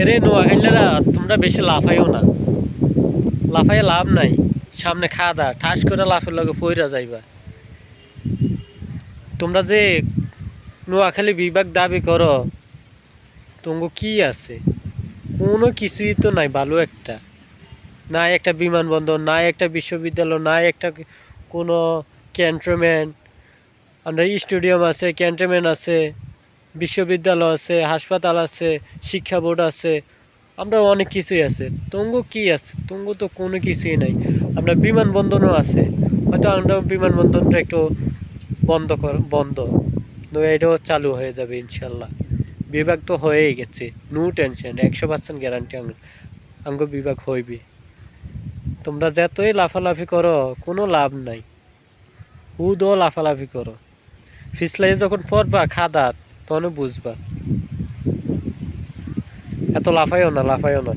এরে নোয়াখালীরা তোমরা বেশি লাফাইও না, লাফাইয়ে লাভ নাই। সামনে খাদা ঠাস করে লাফের লগে পইরা যাইবা। তোমরা যে নোয়াখালী বিভাগ দাবি করো, তোমার কি আছে? কোনো কিছুই তো নাই ভালো একটা। নাই একটা বিমানবন্দর, নাই একটা বিশ্ববিদ্যালয়, নাই একটা কোনো ক্যান্টনমেন্ট। আমরা স্টেডিয়াম আছে, ক্যান্টনমেন্ট আছে, বিশ্ববিদ্যালয় আছে, হাসপাতাল আছে, শিক্ষা বোর্ড আছে, আমরা অনেক কিছুই আছে। তঙ্গু কি আছে? তঙ্গু তো কোনো কিছুই নাই। আমরা বিমানবন্দরও আছে, হয়তো আমরা বিমানবন্দরটা একটু বন্ধ, কিন্তু এটাও চালু হয়ে যাবে ইনশাল্লাহ। বিভাগ তো হয়েই গেছে, নো টেনশন, 100% গ্যারান্টি আঙ্গ বিভাগ হইবে। তোমরা যতই লাফালাফি করো কোনো লাভ নাই, হুদও লাফালাফি করো, ফিসলাই যখন পড়বা খাদা তখন বুঝবা। এত লাফাইও না, লাফাইও না।